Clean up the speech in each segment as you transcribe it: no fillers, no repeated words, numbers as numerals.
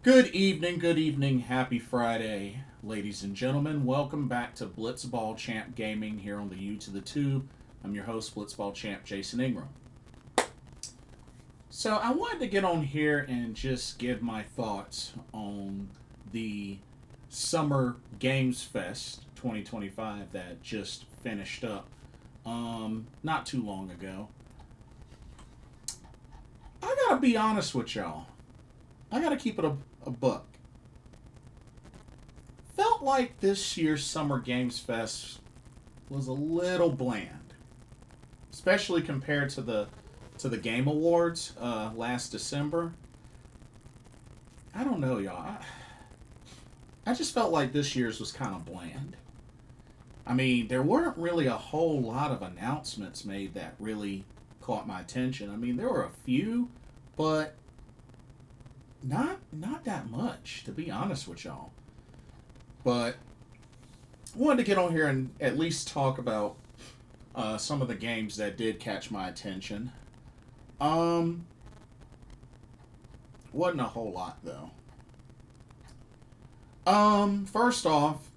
Good evening, happy Friday, ladies and gentlemen. Welcome back to Blitzball Champ Gaming here on the U to the Tube. I'm your host, Blitzball Champ Jason Ingram. So, I wanted to get on here and just give my thoughts on the Summer Games Fest 2025 that just finished up not too long ago. I gotta be honest with y'all. I gotta keep it a buck. Felt like this year's Summer Games Fest was a little bland, especially compared to the Game Awards last December. I don't know, y'all. I just felt like this year's was kind of bland. I mean, there weren't really a whole lot of announcements made that really caught my attention. I mean, there were a few, but not that much, to be honest with y'all. But I wanted to get on here and at least talk about some of the games that did catch my attention. Um, wasn't a whole lot though. First off,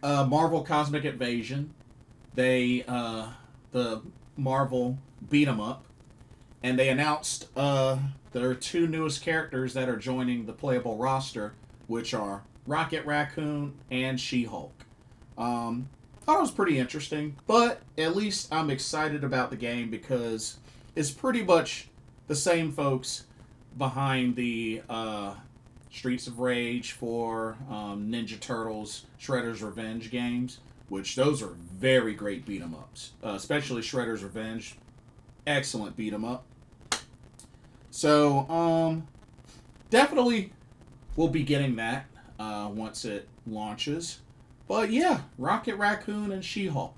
Marvel Cosmic Invasion. The Marvel beat 'em up, and they announced their two newest characters that are joining the playable roster, which are Rocket Raccoon and She Hulk. Thought it was pretty interesting, but at least I'm excited about the game because it's pretty much the same folks behind the Streets of Rage for Ninja Turtles, Shredder's Revenge games, which those are very great beat 'em ups, especially Shredder's Revenge. Excellent beat 'em up. So, definitely we'll be getting that once it launches. But yeah, Rocket Raccoon and She Hulk.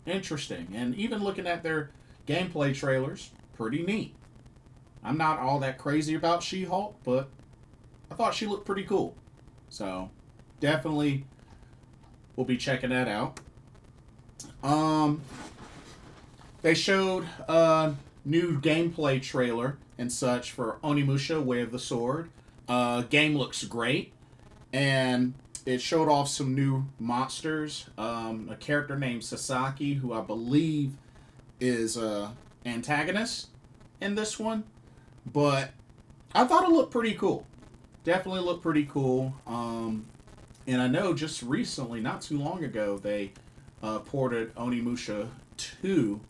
Interesting. And even looking at their gameplay trailers, pretty neat. I'm not all that crazy about She Hulk, but I thought she looked pretty cool. So, definitely we'll be checking that out. Um, they showed a new gameplay trailer and such for Onimusha Way of the Sword. Game looks great, and it showed off some new monsters. A character named Sasaki, who I believe is a antagonist in this one, but I thought it looked pretty cool. Definitely looked pretty cool. And I know just recently, not too long ago, they ported Onimusha 2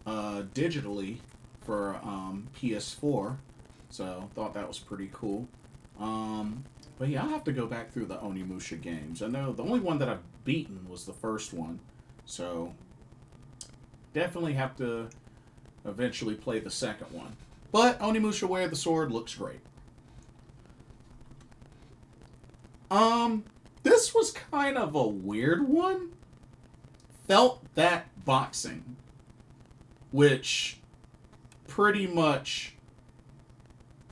digitally for PS4. So thought that was pretty cool. But yeah, I'll have to go back through the Onimusha games. I know the only one that I've beaten was the first one. So definitely have to eventually play the second one. But Onimusha Way of the Sword looks great. This was kind of a weird one. Felt that boxing, which pretty much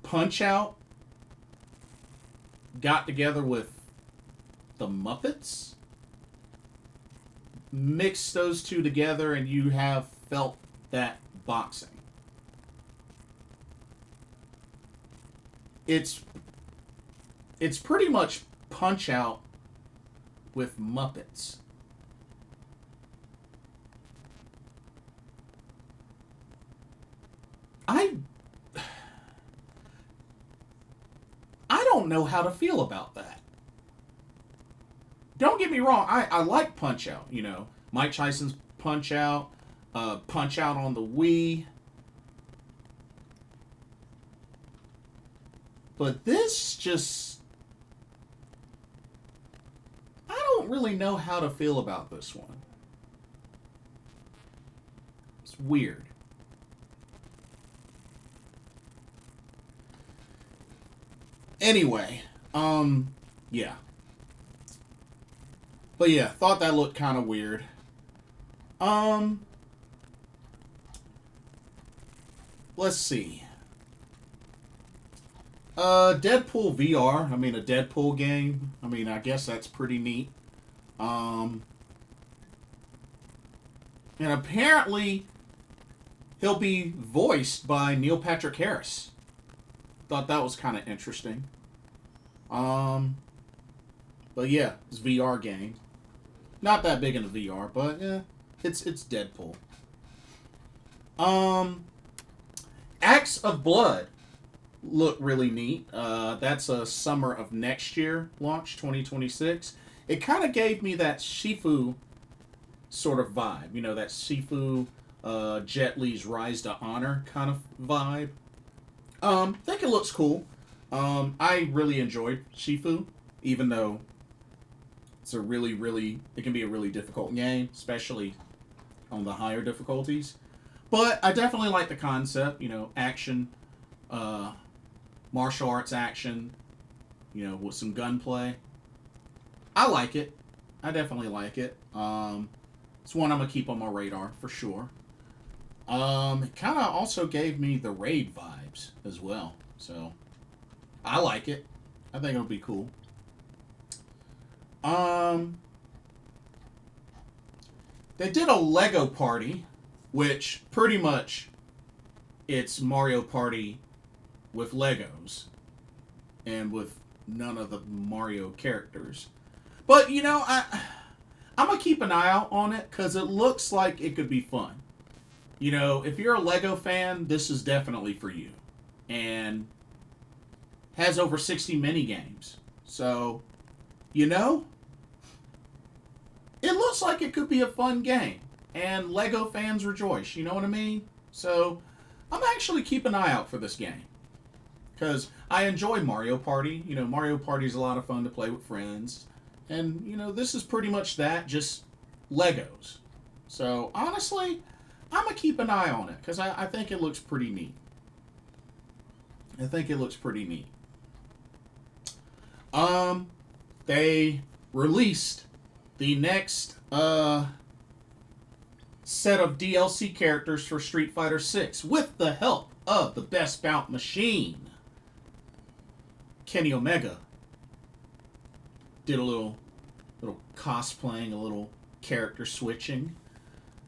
Punch Out got together with the Muppets, mix those two together, and you have felt that boxing. It's it's pretty much Punch Out with Muppets. I I don't know how to feel about that. Don't get me wrong, I like Punch Out. You know, Mike Tyson's Punch Out on the Wii. But this just, I don't really know how to feel about this one. It's weird. Anyway, yeah. But yeah, thought that looked kind of weird. Um, let's see. Deadpool VR. I mean, a Deadpool game. I mean, I guess that's pretty neat. Um, and apparently he'll be voiced by Neil Patrick Harris. Thought that was kind of interesting. Um, but yeah, it's a VR game. Not that big into VR, but yeah, it's Deadpool. Um, Acts of Blood look really neat. That's a summer of next year launch, 2026. It kind of gave me that Shifu sort of vibe. You know, that Shifu, Jet Li's Rise to Honor kind of vibe. I think it looks cool. I really enjoyed Shifu, even though it can be a really difficult game, especially on the higher difficulties. But I definitely like the concept, you know, action, uh, martial arts action, you know, with some gunplay. I like it. I definitely like it. It's one I'm gonna keep on my radar for sure. It kind of also gave me the raid vibes as well, so I like it. I think it'll be cool. Um, they did a Lego Party, which pretty much it's Mario Party with Legos and with none of the Mario characters. But you know, I'm gonna keep an eye out on it because it looks like it could be fun. You know, if you're a Lego fan, this is definitely for you, and has over 60 mini games. So, you know, it looks like it could be a fun game, and Lego fans rejoice. You know what I mean? So, I'm actually keeping an eye out for this game because I enjoy Mario Party. You know, Mario Party is a lot of fun to play with friends, and you know, this is pretty much that, just Legos. So, honestly, I'm gonna keep an eye on it because I think it looks pretty neat. I think it looks pretty neat. Um, they released the next set of DLC characters for Street Fighter 6 with the help of the Best Bout machine. Kenny Omega did a little cosplaying, a little character switching.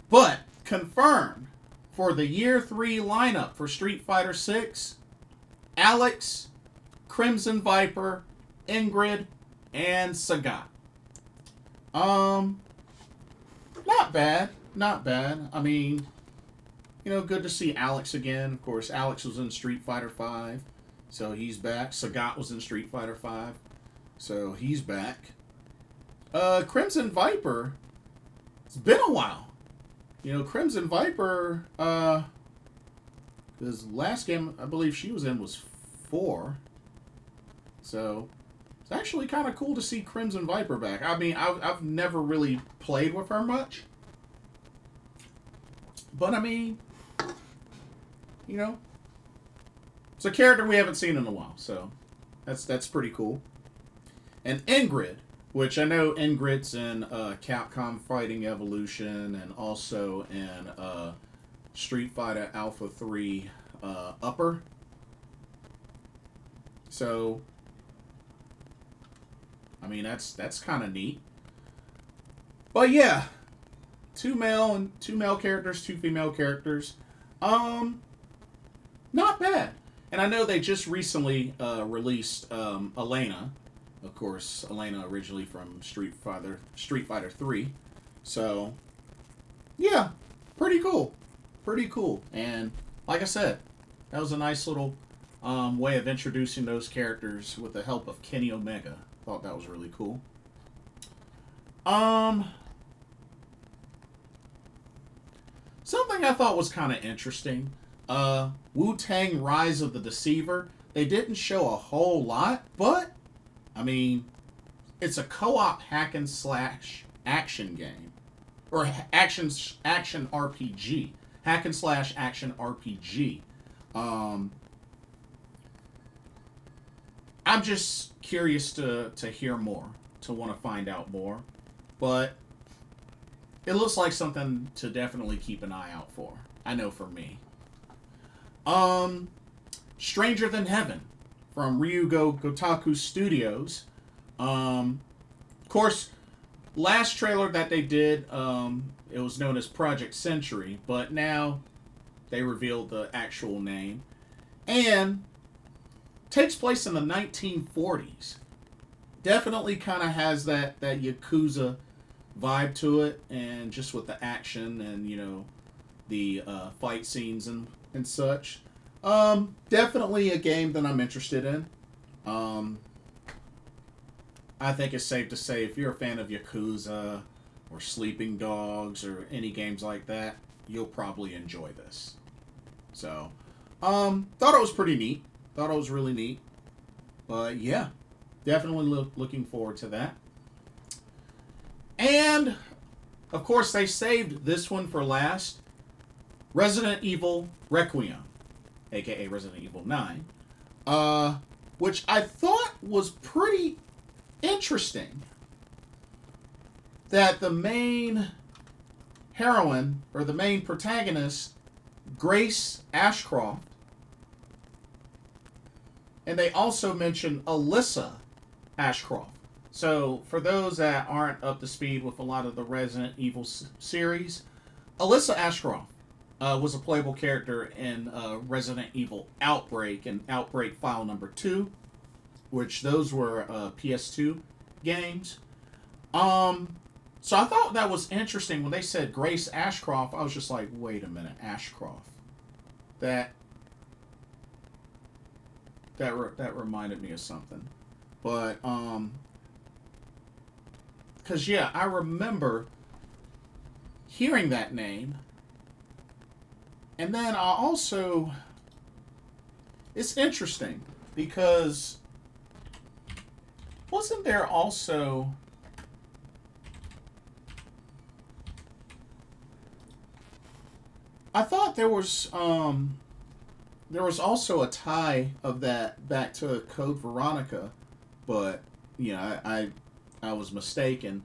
But confirmed for the year 3 lineup for Street Fighter 6, Alex, Crimson Viper, Ingrid, and Sagat. Um, Not bad. Not bad. I mean, you know, good to see Alex again. Of course, Alex was in Street Fighter 5, so he's back. Sagat was in Street Fighter 5, so he's back. Crimson Viper, it's been a while. You know, Crimson Viper, his last game I believe she was in was 4. So, it's actually kind of cool to see Crimson Viper back. I mean, I've never really played with her much. But, I mean, you know, it's a character we haven't seen in a while. So, that's pretty cool. And Ingrid, which I know Ingrid's in Capcom Fighting Evolution and also in Street Fighter Alpha 3 Upper. So, I mean, that's kind of neat. But yeah, two male characters, two female characters. Not bad. And I know they just recently released Elena. Of course, Elena originally from Street Fighter 3. So, yeah, pretty cool. Pretty cool. And like I said, that was a nice little way of introducing those characters with the help of Kenny Omega. Thought that was really cool. Something I thought was kind of interesting. Wu-Tang Rise of the Deceiver. They didn't show a whole lot, but I mean, it's a co-op hack and slash action game, or action RPG, hack and slash action RPG. I'm just curious to hear more, to want to find out more, but it looks like something to definitely keep an eye out for. I know for me. Stranger Than Heaven from Ryugo Gotoku Studios. Of course, last trailer that they did, it was known as Project Century, but now they revealed the actual name. And takes place in the 1940s. definitely kind of has that Yakuza vibe to it, and just with the action and the fight scenes and such. Definitely a game that I'm interested in. Um, I think it's safe to say if you're a fan of Yakuza or Sleeping Dogs or any games like that, you'll probably enjoy this. So, thought it was pretty neat. Thought it was really neat. But yeah, definitely looking forward to that. And of course, they saved this one for last. Resident Evil Requiem, aka Resident Evil 9, which I thought was pretty interesting. That the main heroine, or the main protagonist, Grace Ashcroft, and they also mention Alyssa Ashcroft. So, for those that aren't up to speed with a lot of the Resident Evil series, Alyssa Ashcroft was a playable character in Resident Evil Outbreak and Outbreak File Number 2, which those were PS2 games. So I thought that was interesting when they said Grace Ashcroft. I was just like, wait a minute, Ashcroft. That reminded me of something. But because yeah, I remember hearing that name, and then I also, it's interesting because wasn't there also I thought there was also a tie of that back to Code Veronica, but I was mistaken.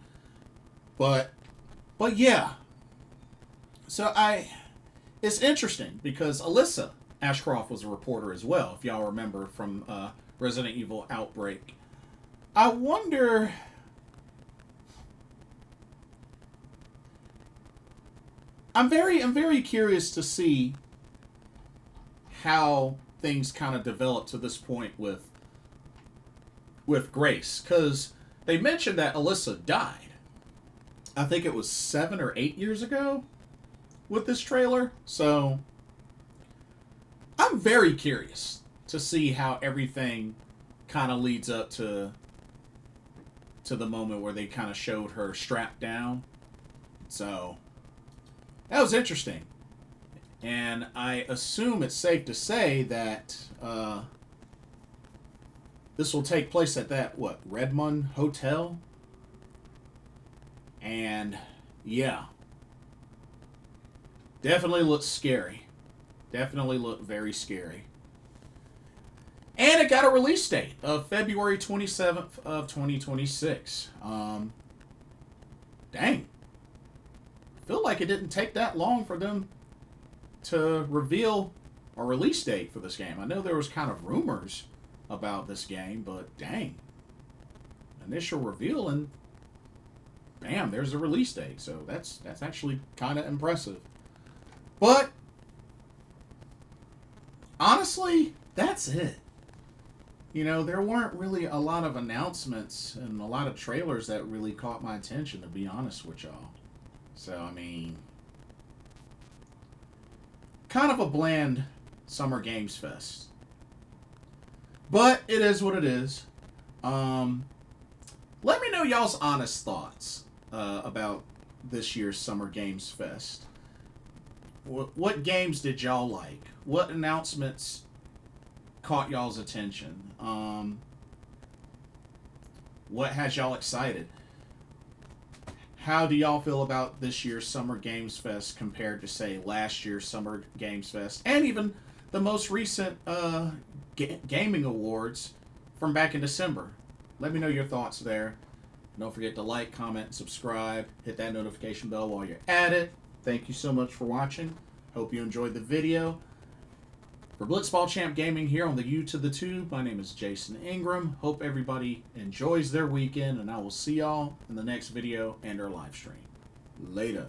But yeah. So it's interesting because Alyssa Ashcroft was a reporter as well, if y'all remember from Resident Evil Outbreak. I wonder. I'm very curious to see how things kind of develop to this point with Grace, because they mentioned that Alyssa died. I think it was 7 or 8 years ago with this trailer. So I'm very curious to see how everything kind of leads up to the moment where they kind of showed her strapped down. So that was interesting. And I assume it's safe to say that this will take place at that, Redmond Hotel? And, yeah. Definitely looks scary. Definitely looked very scary. And it got a release date of February 27th of 2026. Dang. Feel like it didn't take that long for them to reveal a release date for this game. I know there was kind of rumors about this game, but dang. Initial reveal and bam, there's the release date. So that's actually kind of impressive. But honestly, that's it. There weren't really a lot of announcements and a lot of trailers that really caught my attention, to be honest with y'all. So, I mean, kind of a bland Summer Games Fest. But it is what it is. Let me know y'all's honest thoughts about this year's Summer Games Fest. What games did y'all like? What announcements caught y'all's attention? What has y'all excited? How do y'all feel about this year's Summer Games Fest compared to, say, last year's Summer Games Fest, and even the most recent gaming awards from back in December? Let me know your thoughts there. Don't forget to like, comment, and subscribe. Hit that notification bell while you're at it. Thank you so much for watching. Hope you enjoyed the video. For Blitzball Champ Gaming here on the U to the Tube, my name is Jason Ingram. Hope everybody enjoys their weekend, and I will see y'all in the next video and our live stream. Later.